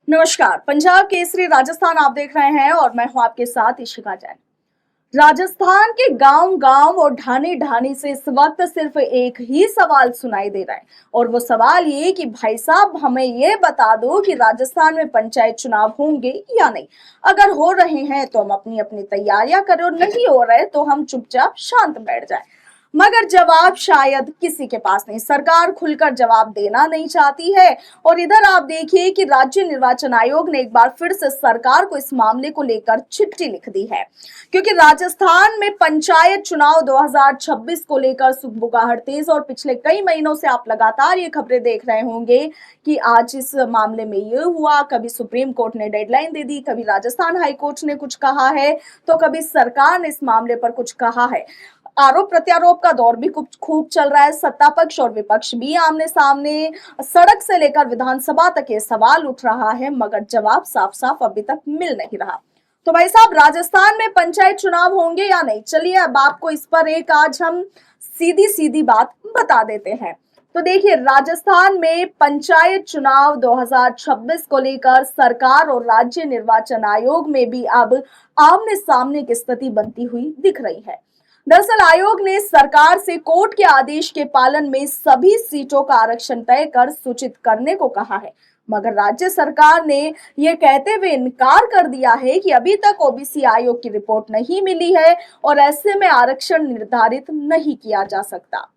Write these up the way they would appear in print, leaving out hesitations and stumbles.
नमस्कार। पंजाब केसरी राजस्थान आप देख रहे हैं और मैं हूं आपके साथ इशिका जैन। राजस्थान के गांव गांव और ढानी ढानी से इस वक्त सिर्फ एक ही सवाल सुनाई दे रहा है और वो सवाल ये कि भाई साहब हमें ये बता दो कि राजस्थान में पंचायत चुनाव होंगे या नहीं। अगर हो रहे हैं तो हम अपनी अपनी तैयारियां करें और नहीं हो रहे तो हम चुपचाप शांत बैठ जाए। मगर जवाब शायद किसी के पास नहीं। सरकार खुलकर जवाब देना नहीं चाहती है और इधर आप देखिए कि राज्य निर्वाचन आयोग ने एक बार फिर से सरकार को इस मामले को लेकर चिट्ठी लिख दी है, क्योंकि राजस्थान में पंचायत चुनाव 2026 को लेकर सुगबुगाहट तेज और पिछले कई महीनों से आप लगातार ये खबरें देख रहे होंगे कि आज इस मामले में ये हुआ, कभी सुप्रीम कोर्ट ने डेडलाइन दे दी, कभी राजस्थान हाई कोर्ट ने कुछ कहा है तो कभी सरकार ने इस मामले पर कुछ कहा है। आरोप प्रत्यारोप का दौर भी खूब चल रहा है। सत्ता पक्ष और विपक्ष भी आमने सामने, सड़क से लेकर विधानसभा तक ये सवाल उठ रहा है, मगर जवाब साफ साफ अभी तक मिल नहीं रहा। तो भाई साहब, राजस्थान में पंचायत चुनाव होंगे या नहीं, चलिए अब आपको इस पर एक आज हम सीधी सीधी बात बता देते हैं। तो देखिए, राजस्थान में पंचायत चुनाव 2026 को लेकर सरकार और राज्य निर्वाचन आयोग में भी अब आमने सामने की स्थिति बनती हुई दिख रही है। दरअसल आयोग ने सरकार से कोर्ट के आदेश के पालन में सभी सीटों का आरक्षण तय कर सूचित करने को कहा है, मगर राज्य सरकार ने यह कहते हुए इनकार कर दिया है कि अभी तक ओबीसी आयोग की रिपोर्ट नहीं मिली है और ऐसे में आरक्षण निर्धारित नहीं किया जा सकता।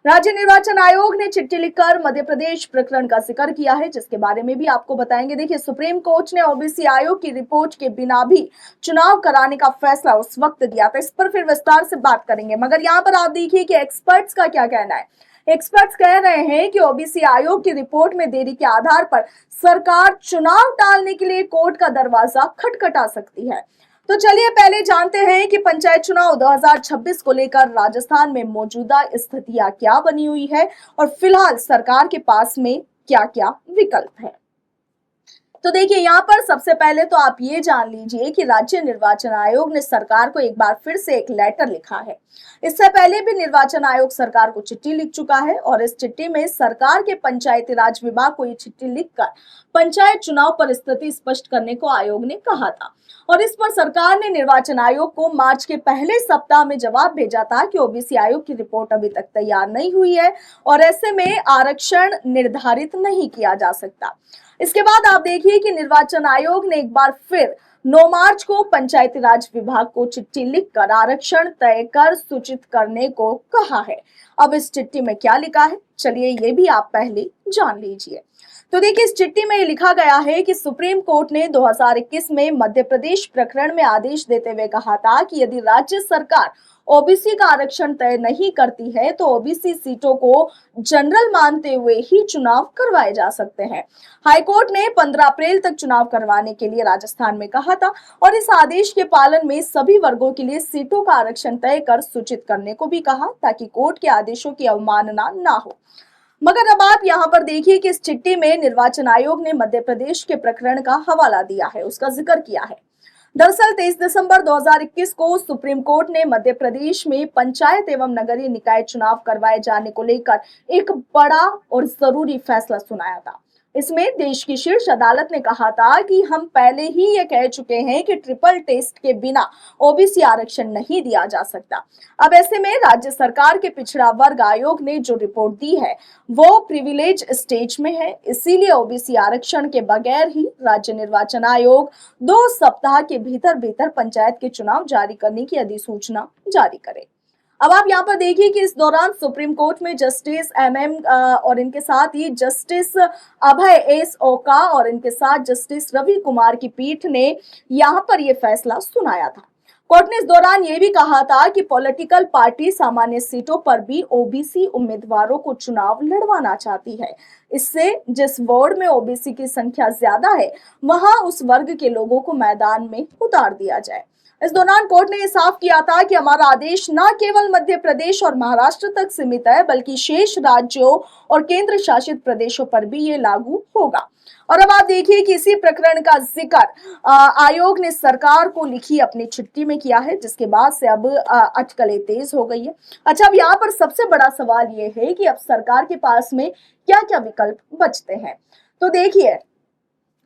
राज्य निर्वाचन आयोग ने चिट्ठी लिखकर मध्य प्रदेश प्रकरण का जिक्र किया है, जिसके बारे में भी आपको बताएंगे। देखिए, सुप्रीम कोर्ट ने ओबीसी आयोग की रिपोर्ट के बिना भी चुनाव कराने का फैसला उस वक्त दिया था। इस पर फिर विस्तार से बात करेंगे, मगर यहाँ पर आप देखिए कि एक्सपर्ट्स का क्या कहना है। एक्सपर्ट्स कह रहे हैं कि ओबीसी आयोग की रिपोर्ट में देरी के आधार पर सरकार चुनाव टालने के लिए कोर्ट का दरवाजा खटखटा सकती है। तो चलिए पहले जानते हैं कि पंचायत चुनाव 2026 को लेकर राजस्थान में मौजूदा स्थितियां क्या बनी हुई है और फिलहाल सरकार के पास में क्या क्या विकल्प है। तो देखिए, यहाँ पर सबसे पहले तो आप ये जान लीजिए कि राज्य निर्वाचन आयोग ने सरकार को एक बार फिर से एक लेटर लिखा है। इससे पहले भी निर्वाचन आयोग सरकार को चिट्ठी लिख चुका है और इस चिट्ठी में सरकार के पंचायती राज विभाग को ये चिट्ठी लिखकर पंचायत चुनाव पर स्थिति स्पष्ट करने को आयोग ने कहा था और इस पर सरकार ने निर्वाचन आयोग को मार्च के पहले सप्ताह में जवाब भेजा था कि ओबीसी आयोग की रिपोर्ट अभी तक तैयार नहीं हुई है और ऐसे में आरक्षण निर्धारित नहीं किया जा सकता। इसके बाद आप देखिए कि निर्वाचन आयोग ने एक बार फिर 9 मार्च को पंचायती राज विभाग को चिट्ठी लिखकर आरक्षण तय कर सूचित करने को कहा है। अब इस चिट्ठी में क्या लिखा है, चलिए ये भी आप पहले जान लीजिए। तो देखिए, इस चिट्ठी में लिखा गया है कि सुप्रीम कोर्ट ने 2021 में मध्य प्रदेश प्रकरण में आदेश देते हुए कहा था कि यदि राज्य सरकार ओबीसी का आरक्षण तय नहीं करती है तो ओबीसी सीटों को जनरल मानते हुए ही चुनाव करवाए जा सकते हैं। हाईकोर्ट ने 15 अप्रैल तक चुनाव करवाने के लिए राजस्थान में कहा था और इस आदेश के पालन में सभी वर्गों के लिए सीटों का आरक्षण तय कर सूचित करने को भी कहा, ताकि कोर्ट के आदेशों की अवमानना ना हो। मगर अब आप यहाँ पर देखिए कि इस चिट्ठी में निर्वाचन आयोग ने मध्य प्रदेश के प्रकरण का हवाला दिया है, उसका जिक्र किया है। दरअसल 23 दिसंबर 2021 को सुप्रीम कोर्ट ने मध्य प्रदेश में पंचायत एवं नगरीय निकाय चुनाव करवाए जाने को लेकर एक बड़ा और जरूरी फैसला सुनाया था। इसमें देश की शीर्ष अदालत ने कहा था कि हम पहले ही ये कह चुके हैं कि ट्रिपल टेस्ट के बिना ओबीसी आरक्षण नहीं दिया जा सकता। अब ऐसे में राज्य सरकार के पिछड़ा वर्ग आयोग ने जो रिपोर्ट दी है वो प्रिविलेज स्टेज में है, इसीलिए ओबीसी आरक्षण के बगैर ही राज्य निर्वाचन आयोग 2 सप्ताह के भीतर भीतर पंचायत के चुनाव जारी करने की अधिसूचना जारी करे। अब आप यहाँ पर देखिए कि इस दौरान सुप्रीम कोर्ट में जस्टिस एमएम और इनके साथ ही जस्टिस अभय एस ओका और इनके साथ जस्टिस रवि कुमार की पीठ ने यहाँ पर यह फैसला सुनाया था। कोर्ट ने इस दौरान यह भी कहा था कि पॉलिटिकल पार्टी सामान्य सीटों पर भी ओबीसी उम्मीदवारों को चुनाव लड़वाना चाहती है। इससे जिस वार्ड में ओबीसी की संख्या ज्यादा है वहां उस वर्ग के लोगों को मैदान में उतार दिया जाए। इस दौरान कोर्ट ने यह साफ किया था कि हमारा आदेश न केवल मध्य प्रदेश और महाराष्ट्र तक सीमित है, बल्कि शेष राज्यों और केंद्र शासित प्रदेशों पर भी ये लागू होगा। और अब आप देखिए कि इसी प्रकरण का जिक्र आयोग ने सरकार को लिखी अपनी चिट्ठी में किया है, जिसके बाद से अब अटकलें तेज हो गई है। अच्छा, अब यहाँ पर सबसे बड़ा सवाल ये है कि अब सरकार के पास में क्या क्या विकल्प बचते हैं। तो देखिए,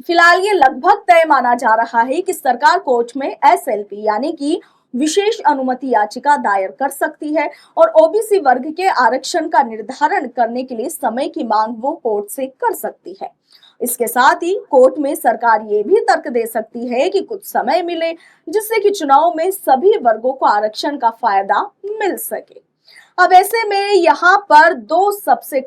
फिलहाल ये लगभग तय माना जा रहा है कि सरकार कोर्ट में एसएलपी यानी कि विशेष अनुमति याचिका दायर कर सकती है और ओबीसी वर्ग के आरक्षण का निर्धारण करने के लिए समय की मांग वो कोर्ट से कर सकती है। इसके साथ ही कोर्ट में सरकार ये भी तर्क दे सकती है कि कुछ समय मिले जिससे कि चुनाव में सभी वर्गों को आरक्षण का फायदा मिल सके। अब ऐसे में यहाँ पर दो सबसे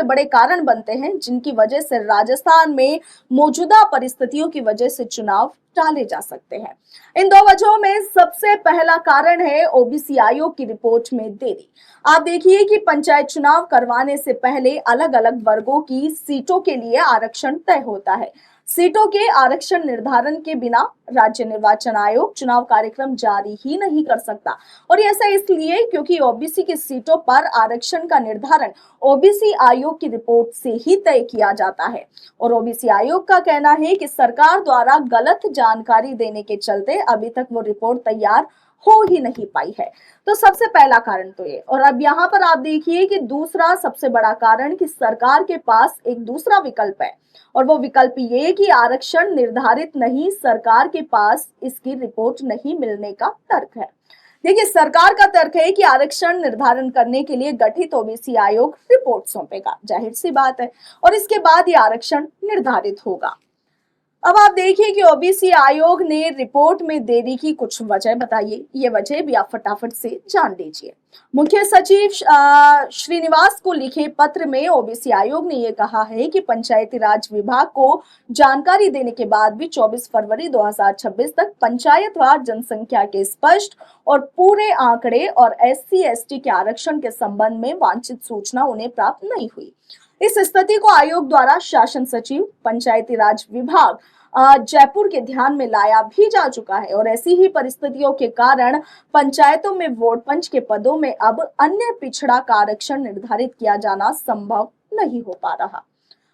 बड़े कारण बनते हैं जिनकी वजह से राजस्थान में मौजूदा परिस्थितियों की वजह से चुनाव टाले जा सकते हैं। इन दो वजहों में सबसे पहला कारण है ओबीसी आयोग की रिपोर्ट में देरी। आप देखिए कि पंचायत चुनाव करवाने से पहले अलग अलग वर्गों की सीटों के लिए आरक्षण तय होता है। सीटों के आरक्षण निर्धारण के बिना राज्य निर्वाचन आयोग चुनाव कार्यक्रम जारी ही नहीं कर सकता और ऐसा इसलिए क्योंकि ओबीसी की सीटों पर आरक्षण का निर्धारण ओबीसी आयोग की रिपोर्ट से ही तय किया जाता है और ओबीसी आयोग का कहना है कि सरकार द्वारा गलत जानकारी देने के चलते अभी तक वो रिपोर्ट तैयार हो ही नहीं पाई है। तो सबसे पहला कारण तो ये, और अब यहाँ पर आप देखिए कि दूसरा सबसे बड़ा कारण कि सरकार के पास एक दूसरा विकल्प है और वो विकल्प ये कि आरक्षण निर्धारित नहीं, सरकार के पास इसकी रिपोर्ट नहीं मिलने का तर्क है। देखिए, सरकार का तर्क है कि आरक्षण निर्धारण करने के लिए गठित ओबीसी आयोग रिपोर्ट सौंपेगा, जाहिर सी बात है, और इसके बाद ये आरक्षण निर्धारित होगा। अब आप देखिए कि ओबीसी आयोग ने रिपोर्ट में देरी की कुछ वजह बताइए, ये वजह भी आप फटाफट से जान लीजिए। मुख्य सचिव श्रीनिवास को लिखे पत्र में ओबीसी आयोग ने यह कहा है कि पंचायती राज विभाग को जानकारी देने के बाद भी 24 फरवरी 2026 तक पंचायतवार जनसंख्या के स्पष्ट और पूरे आंकड़े और SC/ST के आरक्षण के संबंध में वांछित सूचना उन्हें प्राप्त नहीं हुई। इस स्थिति को आयोग द्वारा शासन सचिव पंचायती राज विभाग जयपुर के ध्यान में लाया भी जा चुका है और ऐसी ही परिस्थितियों के कारण पंचायतों में वोट पंच के पदों में अब अन्य पिछड़ा का आरक्षण निर्धारित किया जाना संभव नहीं हो पा रहा।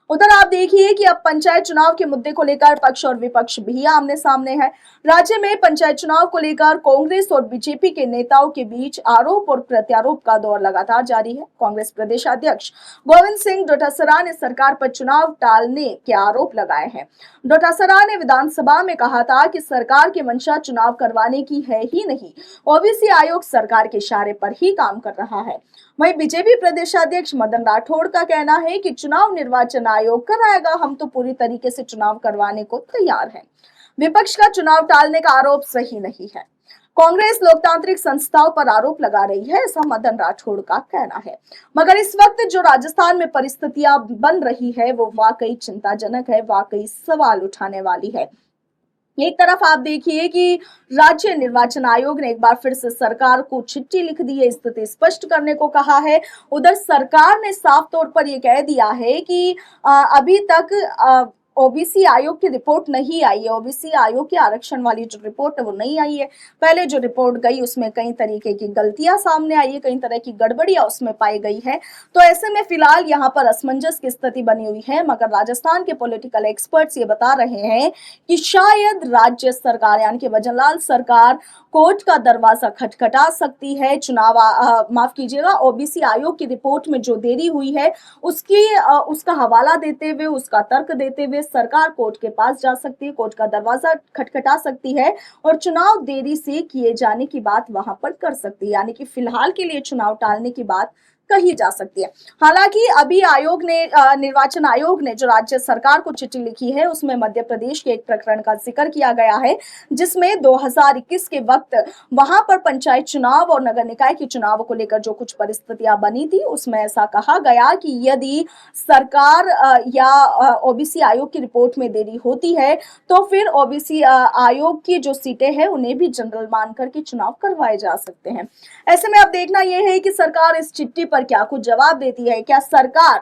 उधर आप देखिए कि अब पंचायत चुनाव के मुद्दे को लेकर पक्ष और विपक्ष भी आमने सामने है। राज्य में पंचायत चुनाव को लेकर कांग्रेस और बीजेपी के नेताओं के बीच आरोप और प्रत्यारोप का दौर लगातार जारी है। कांग्रेस प्रदेश अध्यक्ष गोविंद सिंह डोटासरा ने सरकार पर चुनाव टालने के आरोप लगाए हैं। डोटासरा ने विधानसभा में कहा था कि सरकार की मंशा चुनाव करवाने की है ही नहीं, ओबीसी आयोग सरकार के इशारे पर ही काम कर रहा है। वहीं बीजेपी प्रदेशाध्यक्ष मदन राठौड़ का कहना है कि चुनाव निर्वाचन आयोग कराएगा, हम तो पूरी तरीके से चुनाव करवाने को तैयार हैं। विपक्ष का चुनाव टालने का आरोप सही नहीं है। कांग्रेस लोकतांत्रिक संस्थाओं पर आरोप लगा रही है, ऐसा मदन राठौड़ का कहना है। मगर इस वक्त जो राजस्थान में परिस्थितियां बन रही है वो वाकई चिंताजनक है, वाकई सवाल उठाने वाली है। एक तरफ आप देखिए कि राज्य निर्वाचन आयोग ने एक बार फिर से सरकार को चिट्ठी लिख दी है, स्थिति स्पष्ट करने को कहा है। उधर सरकार ने साफ तौर पर यह कह दिया है कि अभी तक ओबीसी आयोग की रिपोर्ट नहीं आई है, ओबीसी आयोग की आरक्षण वाली जो रिपोर्ट है वो नहीं आई है। पहले जो रिपोर्ट गई उसमें कई तरीके की गलतियां सामने आई है, कई तरह की गड़बड़ियां उसमें पाई गई है। तो ऐसे में फिलहाल यहाँ पर असमंजस की स्थिति बनी हुई है। मगर राजस्थान के पॉलिटिकल एक्सपर्ट्स ये बता रहे हैं कि शायद राज्य सरकार यानी कि भजनलाल सरकार कोर्ट का दरवाजा खटखटा सकती है। माफ कीजिएगा, ओबीसी आयोग की रिपोर्ट में जो देरी हुई है उसका हवाला देते हुए, उसका तर्क देते हुए सरकार कोर्ट के पास जा सकती है, कोर्ट का दरवाजा खटखटा सकती है और चुनाव देरी से किए जाने की बात वहां पर कर सकती है, यानी कि फिलहाल के लिए चुनाव टालने की बात कही जा सकती है। हालांकि अभी निर्वाचन आयोग ने जो राज्य सरकार को चिट्ठी लिखी है उसमें मध्य प्रदेश के एक प्रकरण का जिक्र किया गया है जिसमें 2021 के वक्त वहां पर पंचायत चुनाव और नगर निकाय के चुनाव को लेकर जो कुछ परिस्थितियां बनी थी उसमें ऐसा कहा गया कि यदि सरकार या ओबीसी आयोग की रिपोर्ट में देरी होती है तो फिर ओबीसी आयोग की जो सीटें हैं उन्हें भी जनरल मानकर के चुनाव करवाए जा सकते हैं। ऐसे में अब देखना यह है कि सरकार इस चिट्ठी पर क्या कुछ जवाब देती है। क्या सरकार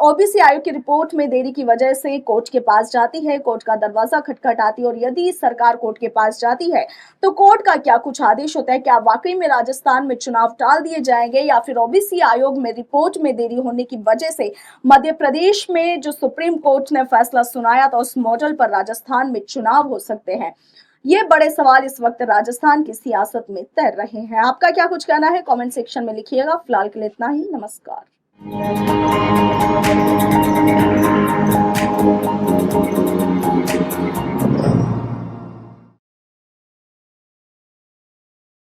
ओबीसी आयोग की रिपोर्ट में देरी की वजह से कोर्ट के पास जाती है, कोर्ट का दरवाजा खटखटाती है, और यदि सरकार कोर्ट के पास जाती है तो कोर्ट का क्या कुछ आदेश होता है? क्या वाकई में राजस्थान में चुनाव टाल दिए जाएंगे या फिर ओबीसी आयोग में रिपोर्ट में देरी होने की वजह से मध्य प्रदेश में जो सुप्रीम कोर्ट ने फैसला सुनाया था उस मॉडल पर राजस्थान में चुनाव हो सकते हैं? ये बड़े सवाल इस वक्त राजस्थान की सियासत में तैर रहे हैं। आपका क्या कुछ कहना है कमेंट सेक्शन में लिखिएगा। फिलहाल के लिए इतना ही, नमस्कार।